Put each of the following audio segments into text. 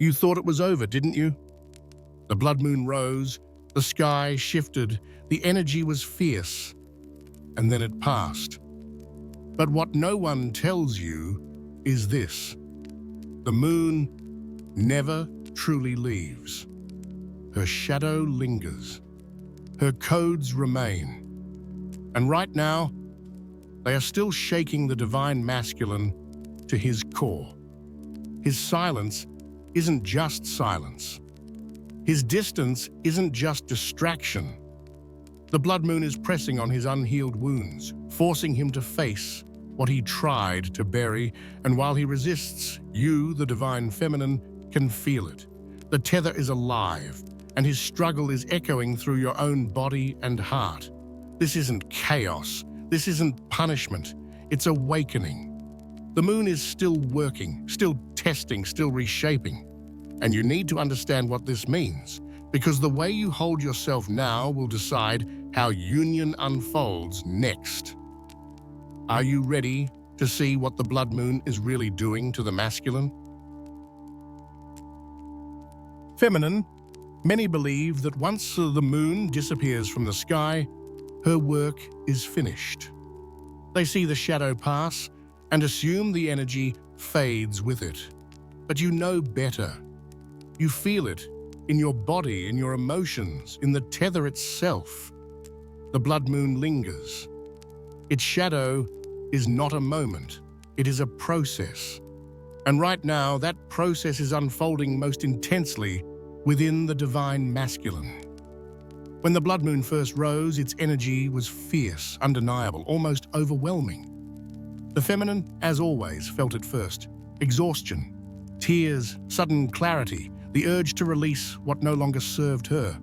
You thought it was over, didn't you? The blood moon rose, the sky shifted, the energy was fierce, and then it passed. But what no one tells you is this: the moon never truly leaves. Her shadow lingers. Her codes remain. And right now, they are still shaking the divine masculine to his core. His silence isn't just silence. His distance isn't just distraction. The blood moon is pressing on his unhealed wounds, forcing him to face what he tried to bury, and while he resists, you, the divine feminine, can feel it. The tether is alive, and his struggle is echoing through your own body and heart. This isn't chaos. This isn't punishment. It's awakening. The moon is still working, still testing, still reshaping. And you need to understand what this means, because the way you hold yourself now will decide how union unfolds next. Are you ready to see what the blood moon is really doing to the masculine? Feminine, many believe that once the moon disappears from the sky, her work is finished. They see the shadow pass and assume the energy fades with it. But you know better. You feel it in your body, in your emotions, in the tether itself. The blood moon lingers. Its shadow is not a moment, it is a process. And right now, that process is unfolding most intensely within the divine masculine. When the blood moon first rose, its energy was fierce, undeniable, almost overwhelming. The feminine, as always, felt it first: exhaustion, tears, sudden clarity, the urge to release what no longer served her.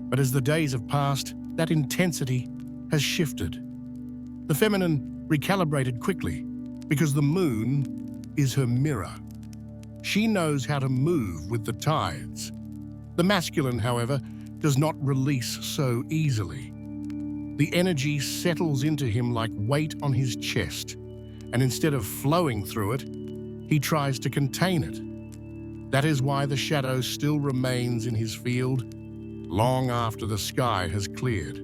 But as the days have passed, that intensity has shifted. The feminine recalibrated quickly, because the moon is her mirror. She knows how to move with the tides. The masculine, however, does not release so easily. The energy settles into him like weight on his chest, and instead of flowing through it, he tries to contain it. That is why the shadow still remains in his field long after the sky has cleared.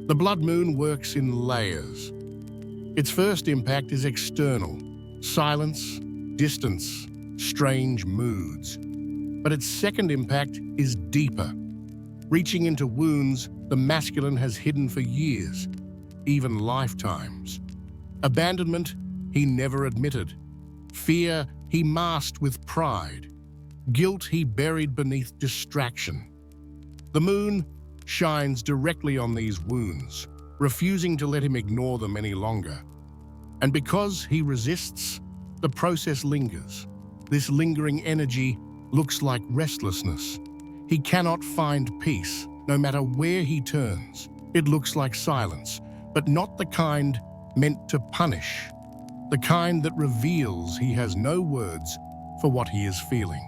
The blood moon works in layers. Its first impact is external: silence, distance, strange moods. But its second impact is deeper, reaching into wounds the masculine has hidden for years, even lifetimes. Abandonment he never admitted. Fear he masked with pride. Guilt he buried beneath distraction. The moon shines directly on these wounds, refusing to let him ignore them any longer. And because he resists, the process lingers. This lingering energy looks like restlessness. He cannot find peace, no matter where he turns. It looks like silence, but not the kind meant to punish. The kind that reveals he has no words for what he is feeling.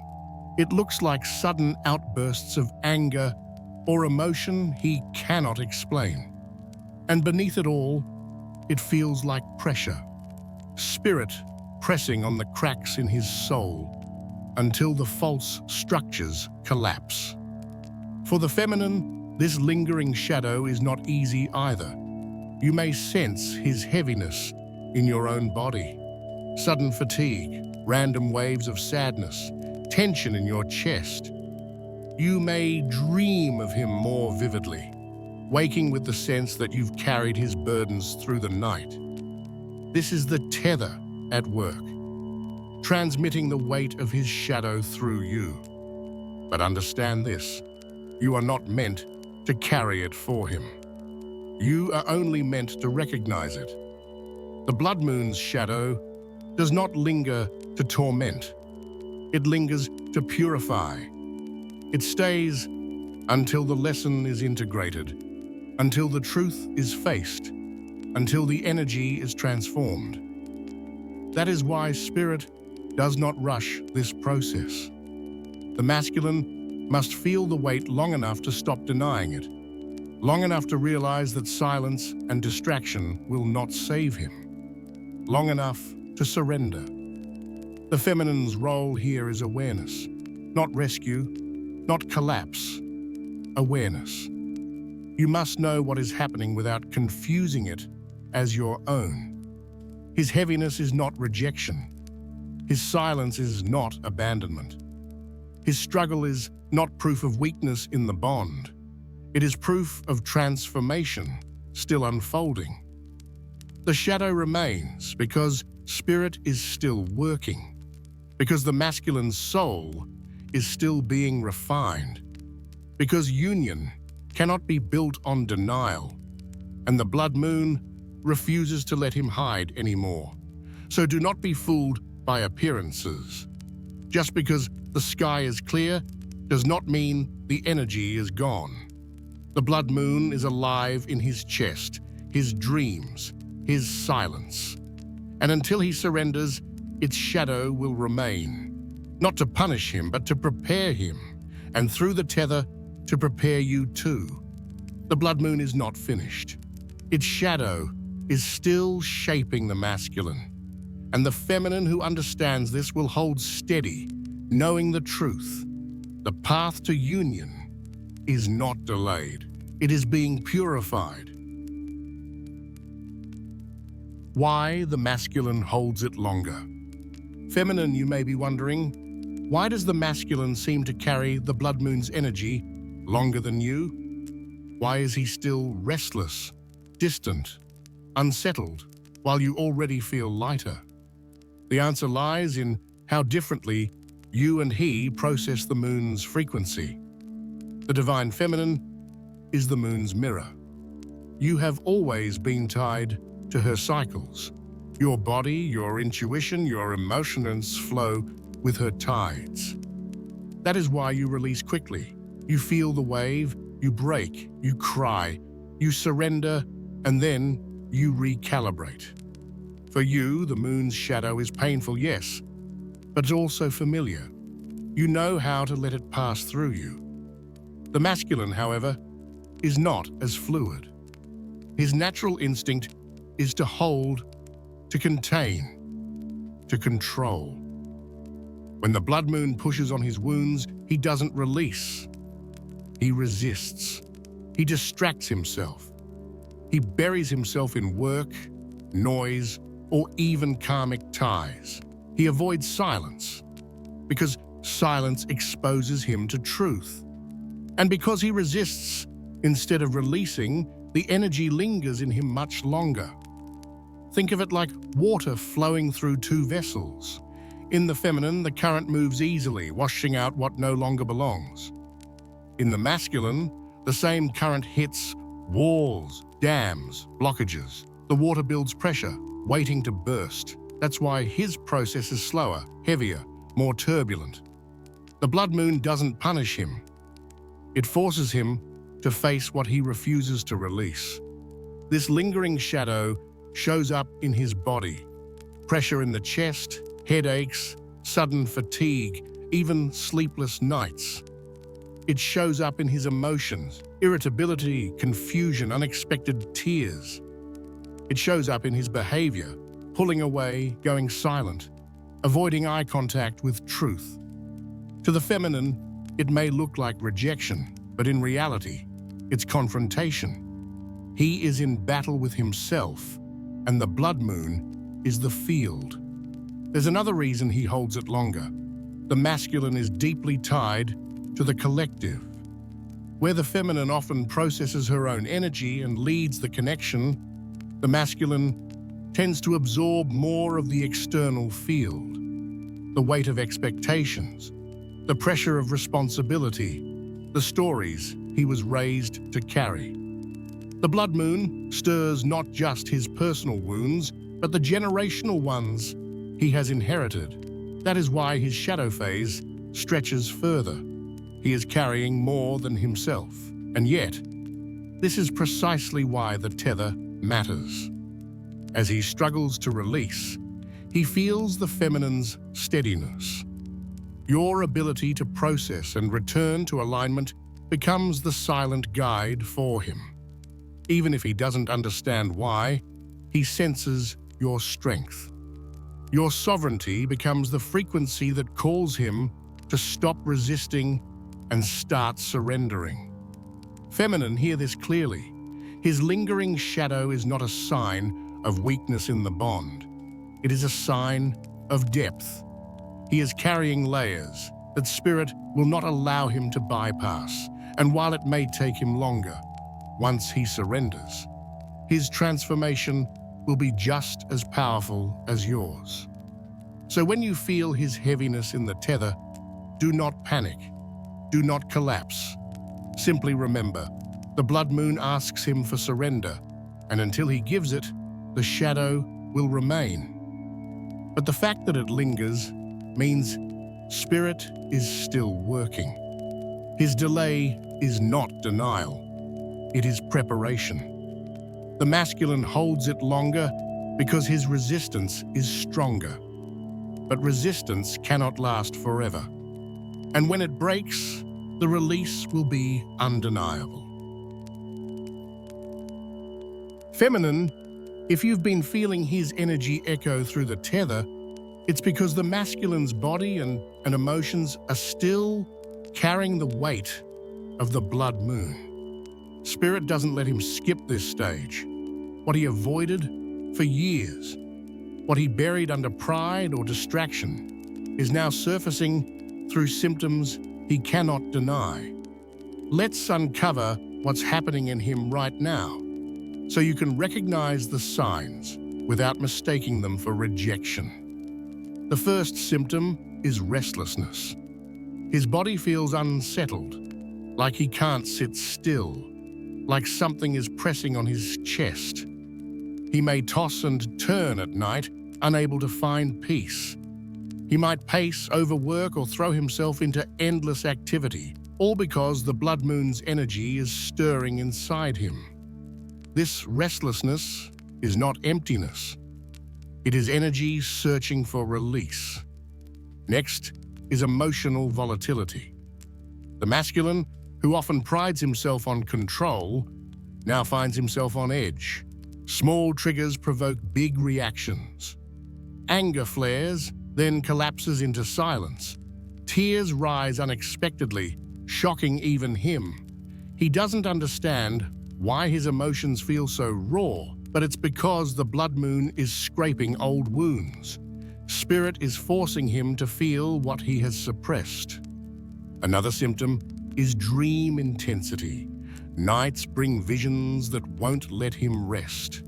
It looks like sudden outbursts of anger or emotion he cannot explain. And beneath it all, it feels like pressure. Spirit pressing on the cracks in his soul until the false structures collapse. For the feminine, this lingering shadow is not easy either. You may sense his heaviness in your own body. Sudden fatigue, random waves of sadness, tension in your chest. You may dream of him more vividly, waking with the sense that you've carried his burdens through the night. This is the tether at work, transmitting the weight of his shadow through you. But understand this: you are not meant to carry it for him. You are only meant to recognize it. The blood moon's shadow does not linger to torment. It lingers to purify. It stays until the lesson is integrated, until the truth is faced, until the energy is transformed. That is why Spirit does not rush this process. The masculine must feel the weight long enough to stop denying it, long enough to realize that silence and distraction will not save him, long enough to surrender. The feminine's role here is awareness, not rescue, not collapse. Awareness. You must know what is happening without confusing it as your own. His heaviness is not rejection. His silence is not abandonment. His struggle is not proof of weakness in the bond. It is proof of transformation still unfolding. The shadow remains because spirit is still working, because the masculine soul is still being refined, because union cannot be built on denial, and the blood moon refuses to let him hide anymore. So do not be fooled by appearances. Just because the sky is clear does not mean the energy is gone. The blood moon is alive in his chest, his dreams, his silence. And until he surrenders, its shadow will remain, not to punish him, but to prepare him, and through the tether, to prepare you too. The blood moon is not finished. Its shadow is still shaping the masculine. And the feminine who understands this will hold steady, knowing the truth. The path to union is not delayed. It is being purified. Why the masculine holds it longer? Feminine, you may be wondering, why does the masculine seem to carry the blood moon's energy longer than you? Why is he still restless, distant, unsettled, while you already feel lighter? The answer lies in how differently you and he process the moon's frequency. The divine feminine is the moon's mirror. You have always been tied to her cycles. Your body, your intuition, your emotions flow with her tides. That is why you release quickly. You feel the wave, you break, you cry, you surrender, and then you recalibrate. For you, the moon's shadow is painful, yes, but it's also familiar. You know how to let it pass through you. The masculine, however, is not as fluid. His natural instinct is to hold, to contain, to control. When the blood moon pushes on his wounds, he doesn't release. He resists. He distracts himself. He buries himself in work, noise, or even karmic ties. He avoids silence because silence exposes him to truth. And because he resists, instead of releasing, the energy lingers in him much longer. Think of it like water flowing through two vessels. In the feminine, the current moves easily, washing out what no longer belongs. In the masculine, the same current hits walls, dams, blockages. The water builds pressure, waiting to burst. That's why his process is slower, heavier, more turbulent. The blood moon doesn't punish him. It forces him to face what he refuses to release. This lingering shadow shows up in his body. Pressure in the chest, headaches, sudden fatigue, even sleepless nights. It shows up in his emotions, irritability, confusion, unexpected tears. It shows up in his behavior, pulling away, going silent, avoiding eye contact with truth. To the feminine, it may look like rejection, but in reality, it's confrontation. He is in battle with himself, and the blood moon is the field. There's another reason he holds it longer. The masculine is deeply tied to the collective. Where the feminine often processes her own energy and leads the connection, the masculine tends to absorb more of the external field. The weight of expectations, the pressure of responsibility, the stories he was raised to carry. The blood moon stirs not just his personal wounds, but the generational ones he has inherited. That is why his shadow phase stretches further. He is carrying more than himself. And yet, this is precisely why the tether matters. As he struggles to release, he feels the feminine's steadiness. Your ability to process and return to alignment becomes the silent guide for him. Even if he doesn't understand why, he senses your strength. Your sovereignty becomes the frequency that calls him to stop resisting and start surrendering. Feminine, hear this clearly. His lingering shadow is not a sign of weakness in the bond. It is a sign of depth. He is carrying layers that spirit will not allow him to bypass, and while it may take him longer, once he surrenders, his transformation will be just as powerful as yours. So when you feel his heaviness in the tether, do not panic, do not collapse. Simply remember, the blood moon asks him for surrender, and until he gives it, the shadow will remain. But the fact that it lingers means spirit is still working. His delay is not denial, it is preparation. The masculine holds it longer because his resistance is stronger. But resistance cannot last forever. And when it breaks, the release will be undeniable. Feminine, if you've been feeling his energy echo through the tether, it's because the masculine's body and emotions are still carrying the weight of the blood moon. Spirit doesn't let him skip this stage. What he avoided for years, what he buried under pride or distraction, is now surfacing through symptoms he cannot deny. Let's uncover what's happening in him right now, so you can recognize the signs without mistaking them for rejection. The first symptom is restlessness. His body feels unsettled, like he can't sit still, like something is pressing on his chest. He may toss and turn at night, unable to find peace. He might pace, overwork, or throw himself into endless activity, all because the blood moon's energy is stirring inside him. This restlessness is not emptiness. It is energy searching for release. Next is emotional volatility. The masculine, who often prides himself on control, now finds himself on edge. Small triggers provoke big reactions. Anger flares, then collapses into silence. Tears rise unexpectedly, shocking even him. He doesn't understand why his emotions feel so raw, but it's because the blood moon is scraping old wounds. Spirit is forcing him to feel what he has suppressed. Another symptom is dream intensity. Nights bring visions that won't let him rest.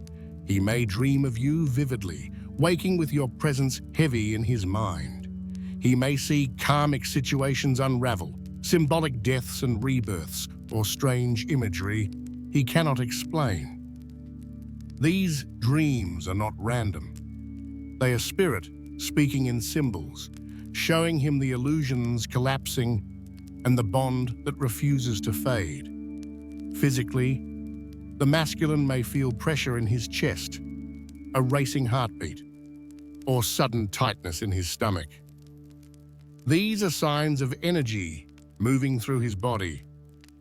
He may dream of you vividly, waking with your presence heavy in his mind. He may see karmic situations unravel, symbolic deaths and rebirths, or strange imagery he cannot explain. These dreams are not random. They are spirit speaking in symbols, showing him the illusions collapsing and the bond that refuses to fade. Physically, the masculine may feel pressure in his chest, a racing heartbeat, or sudden tightness in his stomach. These are signs of energy moving through his body,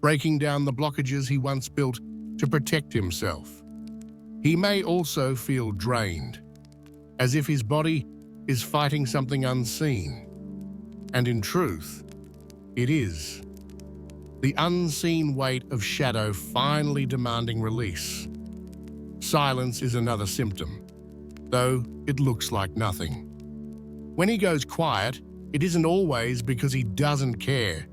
breaking down the blockages he once built to protect himself. He may also feel drained, as if his body is fighting something unseen. And in truth, it is. The unseen weight of shadow finally demanding release. Silence is another symptom, though it looks like nothing. When he goes quiet, it isn't always because he doesn't care.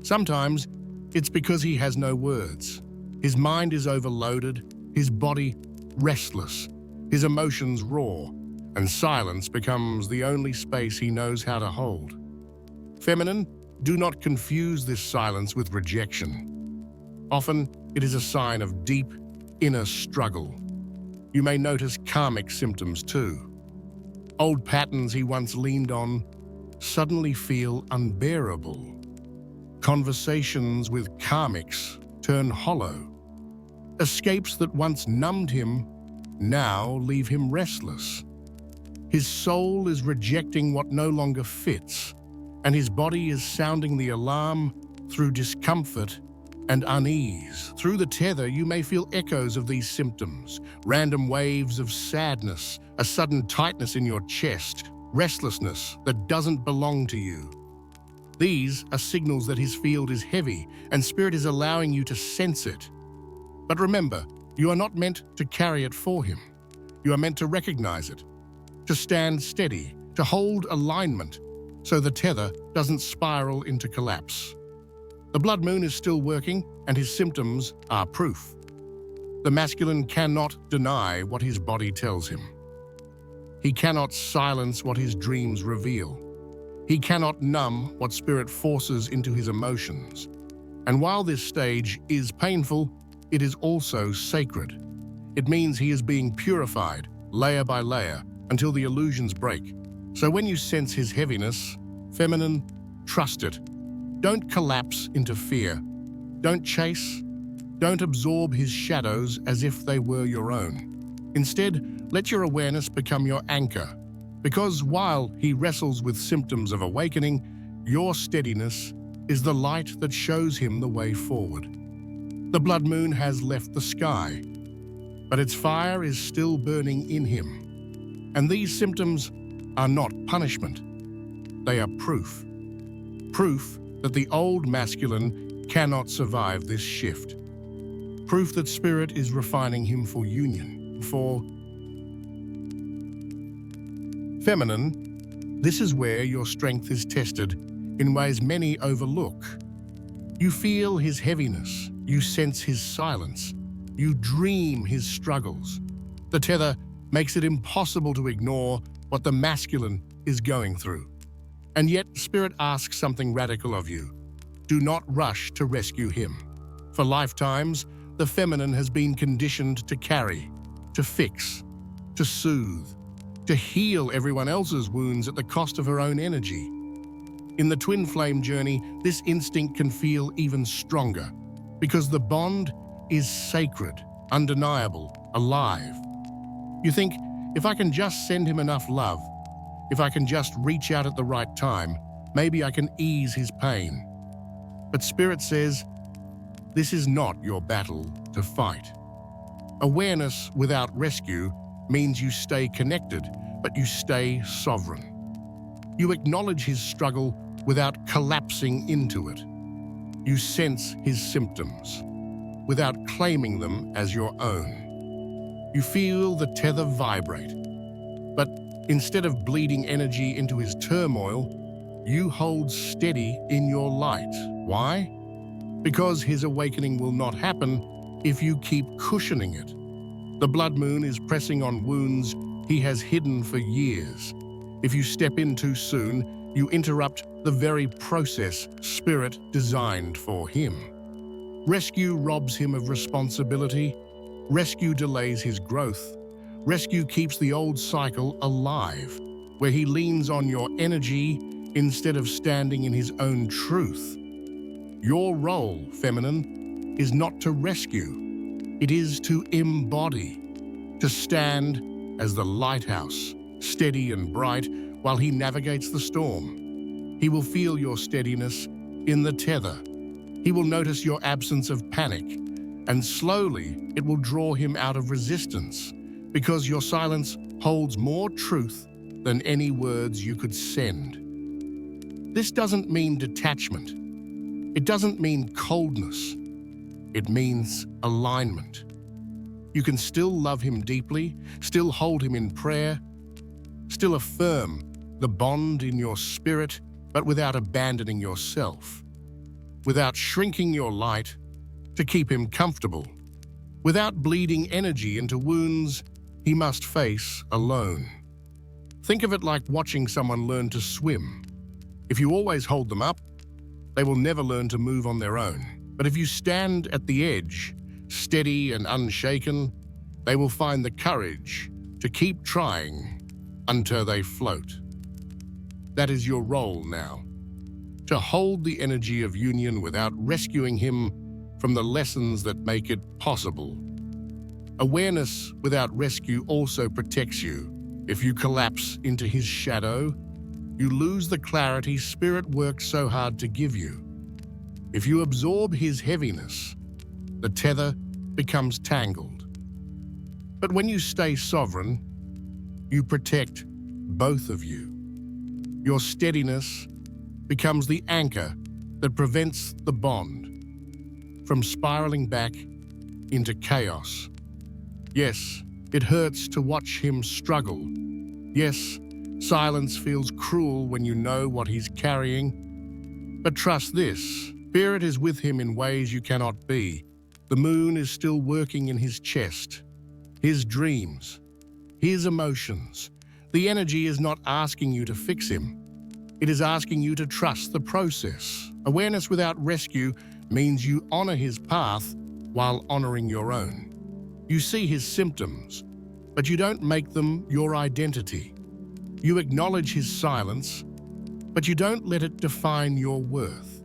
Sometimes it's because he has no words. His mind is overloaded, his body restless, his emotions raw, and silence becomes the only space he knows how to hold. Feminine, do not confuse this silence with rejection. Often, it is a sign of deep, inner struggle. You may notice karmic symptoms too. Old patterns he once leaned on suddenly feel unbearable. Conversations with karmics turn hollow. Escapes that once numbed him now leave him restless. His soul is rejecting what no longer fits, and his body is sounding the alarm through discomfort and unease. Through the tether, you may feel echoes of these symptoms, random waves of sadness, a sudden tightness in your chest, restlessness that doesn't belong to you. These are signals that his field is heavy and Spirit is allowing you to sense it. But remember, you are not meant to carry it for him. You are meant to recognize it, to stand steady, to hold alignment, so the tether doesn't spiral into collapse. The blood moon is still working, and his symptoms are proof. The masculine cannot deny what his body tells him. He cannot silence what his dreams reveal. He cannot numb what Spirit forces into his emotions. And while this stage is painful, it is also sacred. It means he is being purified, layer by layer, until the illusions break. So when you sense his heaviness, feminine, trust it. Don't collapse into fear. Don't chase. Don't absorb his shadows as if they were your own. Instead, let your awareness become your anchor. Because while he wrestles with symptoms of awakening, your steadiness is the light that shows him the way forward. The blood moon has left the sky, but its fire is still burning in him. And these symptoms are not punishment. They are proof. Proof that the old masculine cannot survive this shift. Proof that Spirit is refining him for union, for feminine. This is where your strength is tested in ways many overlook. You feel his heaviness. You sense his silence. You dream his struggles. The tether makes it impossible to ignore what the masculine is going through. And yet, Spirit asks something radical of you. Do not rush to rescue him. For lifetimes, the feminine has been conditioned to carry, to fix, to soothe, to heal everyone else's wounds at the cost of her own energy. In the twin flame journey, this instinct can feel even stronger, because the bond is sacred, undeniable, alive. You think, if I can just send him enough love, if I can just reach out at the right time, maybe I can ease his pain. But Spirit says, this is not your battle to fight. Awareness without rescue means you stay connected, but you stay sovereign. You acknowledge his struggle without collapsing into it. You sense his symptoms without claiming them as your own. You feel the tether vibrate, but instead of bleeding energy into his turmoil, you hold steady in your light. Why? Because his awakening will not happen if you keep cushioning it. The blood moon is pressing on wounds he has hidden for years. If you step in too soon, you interrupt the very process Spirit designed for him. Rescue robs him of responsibility. Rescue delays his growth. Rescue keeps the old cycle alive, where he leans on your energy instead of standing in his own truth. Your role, feminine, is not to rescue. It is to embody, to stand as the lighthouse, steady and bright while he navigates the storm. He will feel your steadiness in the tether. He will notice your absence of panic, and slowly it will draw him out of resistance, because your silence holds more truth than any words you could send. This doesn't mean detachment. It doesn't mean coldness. It means alignment. You can still love him deeply, still hold him in prayer, still affirm the bond in your spirit, but without abandoning yourself, without shrinking your light to keep him comfortable, without bleeding energy into wounds he must face alone. Think of it like watching someone learn to swim. If you always hold them up, they will never learn to move on their own. But if you stand at the edge, steady and unshaken, they will find the courage to keep trying until they float. That is your role now, to hold the energy of union without rescuing him from the lessons that make it possible. Awareness without rescue also protects you. If you collapse into his shadow, you lose the clarity Spirit worked so hard to give you. If you absorb his heaviness, the tether becomes tangled. But when you stay sovereign, You protect both of you. Your steadiness becomes the anchor that prevents the bond from spiraling back into chaos. Yes, it hurts to watch him struggle. Yes, silence feels cruel when you know what he's carrying. But trust this, Spirit is with him in ways you cannot be. The moon is still working in his chest, his dreams, his emotions. The energy is not asking you to fix him. It is asking you to trust the process. Awareness without rescue means you honor his path while honoring your own. You see his symptoms, but you don't make them your identity. You acknowledge his silence, but you don't let it define your worth.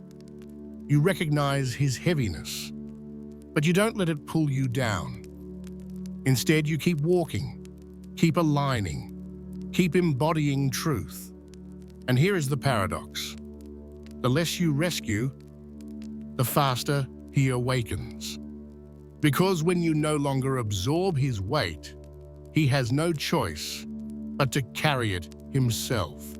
You recognize his heaviness, but you don't let it pull you down. Instead, you keep walking, keep aligning, keep embodying truth. And here is the paradox. The less you rescue, the faster he awakens. Because when you no longer absorb his weight, he has no choice but to carry it himself.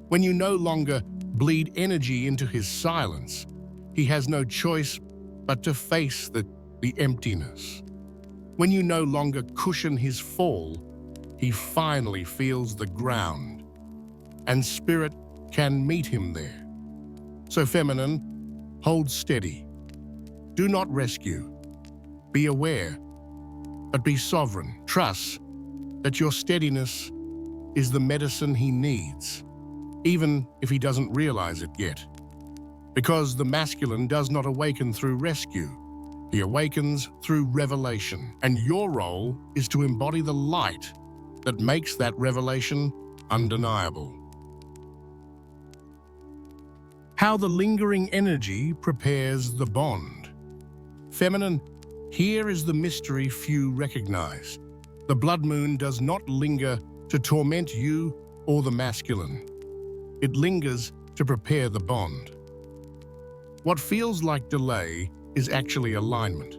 When you no longer bleed energy into his silence, he has no choice but to face the emptiness. When you no longer cushion his fall, he finally feels the ground, and Spirit can meet him there. So feminine, hold steady. Do not rescue. Be aware, but be sovereign. Trust that your steadiness is the medicine he needs, even if he doesn't realize it yet. Because the masculine does not awaken through rescue. He awakens through revelation, and your role is to embody the light that makes that revelation undeniable. How the lingering energy prepares the bond. Feminine, here is the mystery few recognize. The blood moon does not linger to torment you or the masculine. It lingers to prepare the bond. What feels like delay is actually alignment.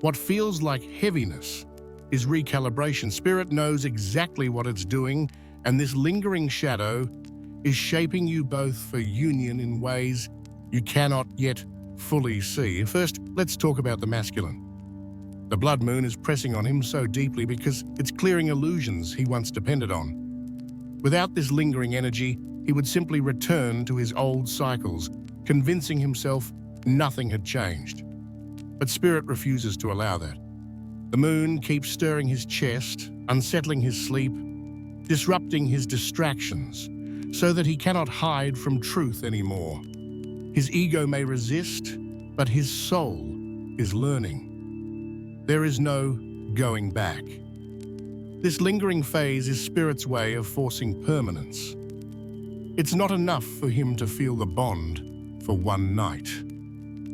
What feels like heaviness is recalibration. Spirit knows exactly what it's doing, and this lingering shadow is shaping you both for union in ways you cannot yet fully see. First, let's talk about the masculine. The blood moon is pressing on him so deeply because it's clearing illusions he once depended on. Without this lingering energy, he would simply return to his old cycles, convincing himself nothing had changed. But Spirit refuses to allow that. The moon keeps stirring his chest, unsettling his sleep, disrupting his distractions, so that he cannot hide from truth anymore. His ego may resist, but his soul is learning. There is no going back. This lingering phase is Spirit's way of forcing permanence. It's not enough for him to feel the bond for one night.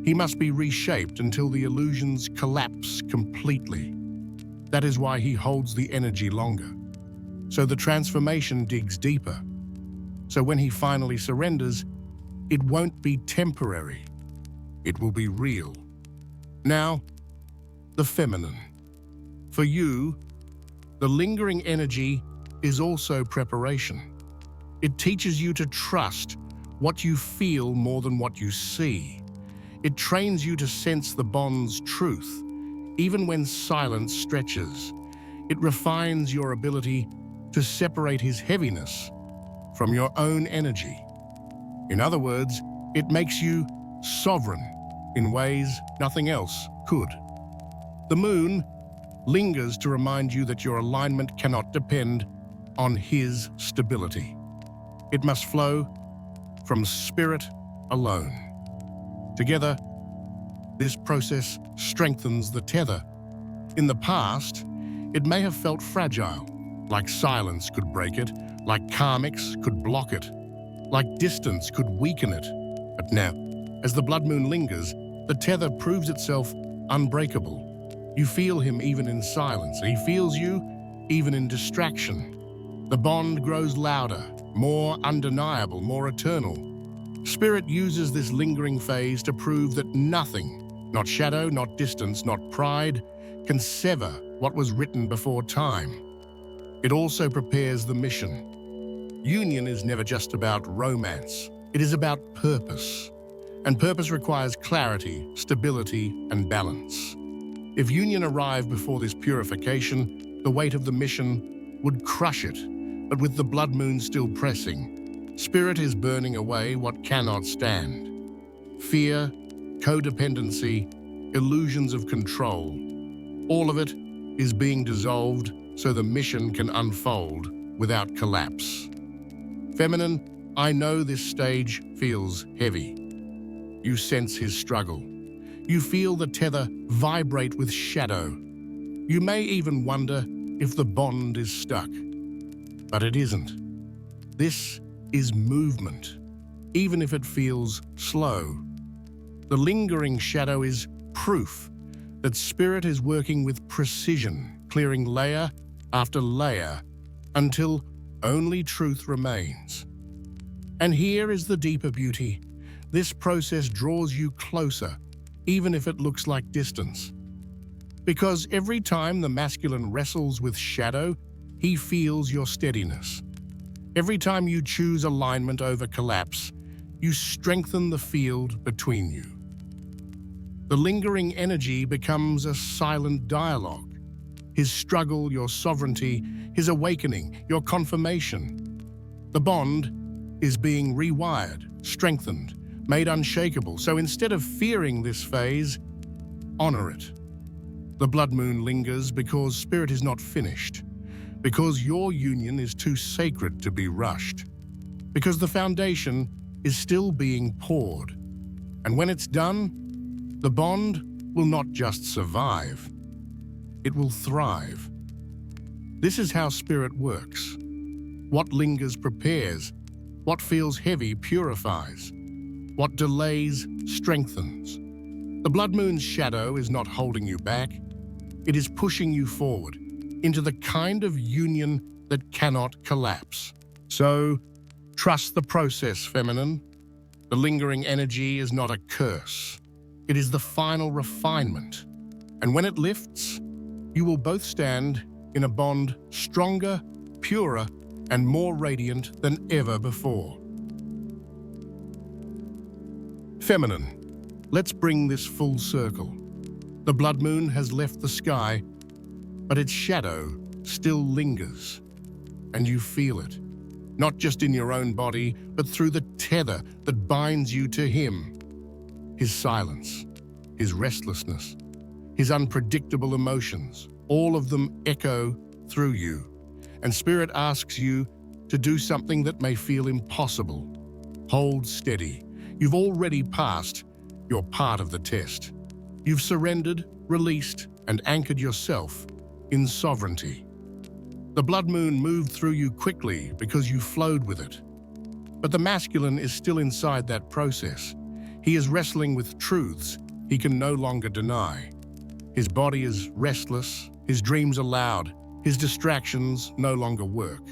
He must be reshaped until the illusions collapse completely. That is why he holds the energy longer. So the transformation digs deeper. So when he finally surrenders, it won't be temporary. It will be real. Now, the feminine. For you, the lingering energy is also preparation. It teaches you to trust what you feel more than what you see. It trains you to sense the bond's truth, even when silence stretches. It refines your ability to separate his heaviness from your own energy. In other words, it makes you sovereign in ways nothing else could. The moon lingers to remind you that your alignment cannot depend on his stability. It must flow from Spirit alone. Together, this process strengthens the tether. In the past, it may have felt fragile, like silence could break it, like karmics could block it, like distance could weaken it. But now, as the blood moon lingers, the tether proves itself unbreakable. You feel him even in silence, and he feels you even in distraction. The bond grows louder, more undeniable, more eternal. Spirit uses this lingering phase to prove that nothing, not shadow, not distance, not pride, can sever what was written before time. It also prepares the mission. Union is never just about romance. It is about purpose. And purpose requires clarity, stability, and balance. If union arrived before this purification, the weight of the mission would crush it. But with the blood moon still pressing, spirit is burning away what cannot stand. Fear, codependency, illusions of control, all of it is being dissolved so the mission can unfold without collapse. Feminine, I know this stage feels heavy. You sense his struggle. You feel the tether vibrate with shadow. You may even wonder if the bond is stuck. But it isn't. This is movement, even if it feels slow. The lingering shadow is proof that spirit is working with precision, clearing layer after layer until only truth remains. And here is the deeper beauty. This process draws you closer, even if it looks like distance. Because every time the masculine wrestles with shadow, he feels your steadiness. Every time you choose alignment over collapse, you strengthen the field between you. The lingering energy becomes a silent dialogue. His struggle, your sovereignty, his awakening, your confirmation. The bond is being rewired, strengthened, made unshakable. So instead of fearing this phase, honor it. The blood moon lingers because spirit is not finished, because your union is too sacred to be rushed, because the foundation is still being poured. And when it's done, the bond will not just survive, it will thrive. This is how spirit works. What lingers prepares, what feels heavy purifies, what delays strengthens. The blood moon's shadow is not holding you back, it is pushing you forward into the kind of union that cannot collapse. So, trust the process, feminine. The lingering energy is not a curse. It is the final refinement. And when it lifts, you will both stand in a bond stronger, purer, and more radiant than ever before. Feminine, let's bring this full circle. The blood moon has left the sky, but its shadow still lingers, and you feel it, not just in your own body, but through the tether that binds you to him. His silence, his restlessness, his unpredictable emotions, all of them echo through you. And spirit asks you to do something that may feel impossible. Hold steady. You've already passed your part of the test. You've surrendered, released, and anchored yourself in sovereignty. The blood moon moved through you quickly because you flowed with it. But the masculine is still inside that process. He is wrestling with truths he can no longer deny. His body is restless, his dreams are loud, his distractions no longer work.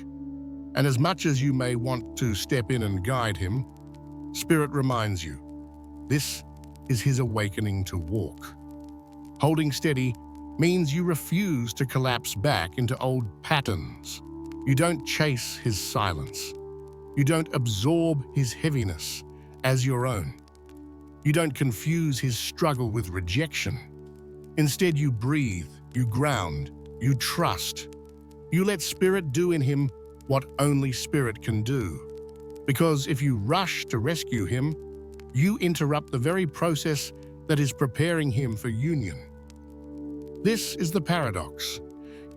And as much as you may want to step in and guide him, spirit reminds you, this is his awakening to walk. Holding steady means you refuse to collapse back into old patterns. You don't chase his silence. You don't absorb his heaviness as your own. You don't confuse his struggle with rejection. Instead, you breathe, you ground, you trust. You let spirit do in him what only spirit can do. Because if you rush to rescue him, you interrupt the very process that is preparing him for union. This is the paradox.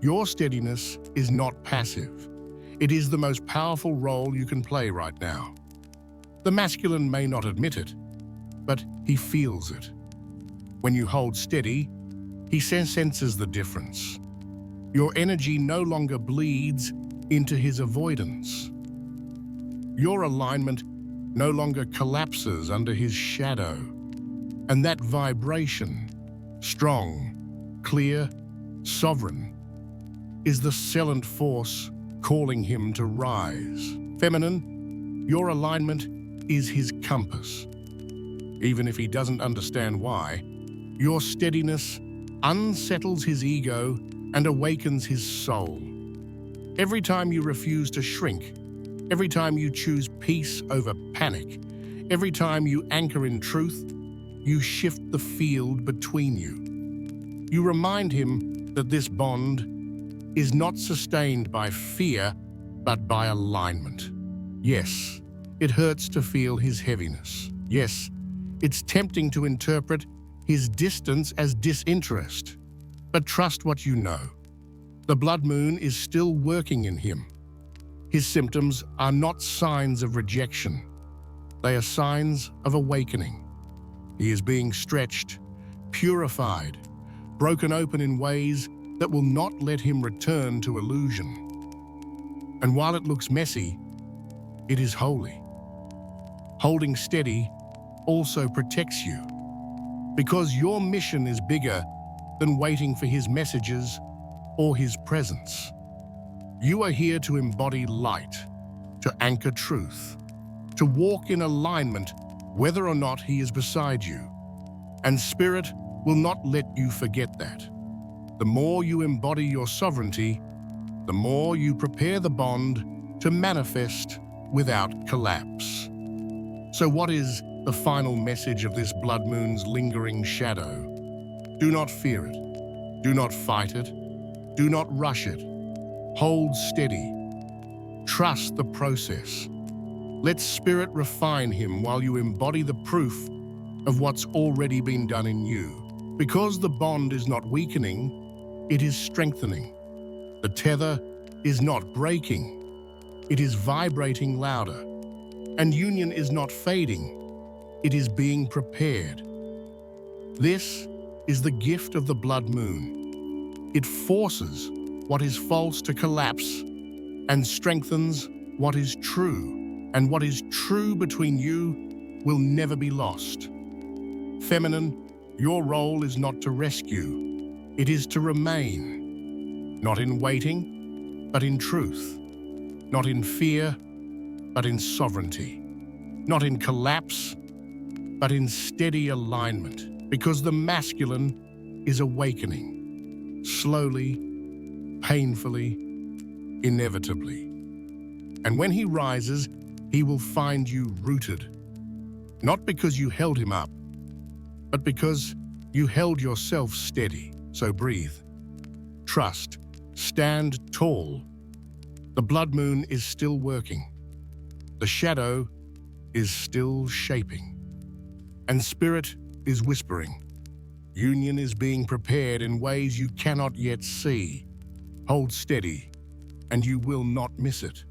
Your steadiness is not passive. It is the most powerful role you can play right now. The masculine may not admit it, but he feels it. When you hold steady, he senses the difference. Your energy no longer bleeds into his avoidance. Your alignment no longer collapses under his shadow. And that vibration, strong, clear, sovereign, is the silent force calling him to rise. Feminine, your alignment is his compass. Even if he doesn't understand why, your steadiness unsettles his ego and awakens his soul. Every time you refuse to shrink, every time you choose peace over panic, every time you anchor in truth, you shift the field between you. You remind him that this bond is not sustained by fear, but by alignment. Yes, it hurts to feel his heaviness. Yes, it's tempting to interpret his distance as disinterest. But trust what you know. The blood moon is still working in him. His symptoms are not signs of rejection. They are signs of awakening. He is being stretched, purified, broken open in ways that will not let him return to illusion. And while it looks messy, it is holy. Holding steady also protects you, because your mission is bigger than waiting for his messages or his presence. You are here to embody light, to anchor truth, to walk in alignment whether or not he is beside you. And Spirit will not let you forget that. The more you embody your sovereignty, the more you prepare the bond to manifest without collapse. So what is the final message of this blood moon's lingering shadow? Do not fear it. Do not fight it. Do not rush it. Hold steady. Trust the process. Let Spirit refine him while you embody the proof of what's already been done in you. Because the bond is not weakening, it is strengthening. The tether is not breaking, it is vibrating louder. And union is not fading, it is being prepared. This is the gift of the blood moon. It forces what is false to collapse and strengthens what is true. And what is true between you will never be lost. Feminine, your role is not to rescue, it is to remain. Not in waiting, but in truth. Not in fear, but in sovereignty. Not in collapse, but in steady alignment. Because the masculine is awakening, slowly, painfully, inevitably. And when he rises, he will find you rooted. Not because you held him up, but because you held yourself steady. So breathe. Trust. Stand tall. The blood moon is still working. The shadow is still shaping. And Spirit is whispering. Union is being prepared in ways you cannot yet see. Hold steady, and you will not miss it.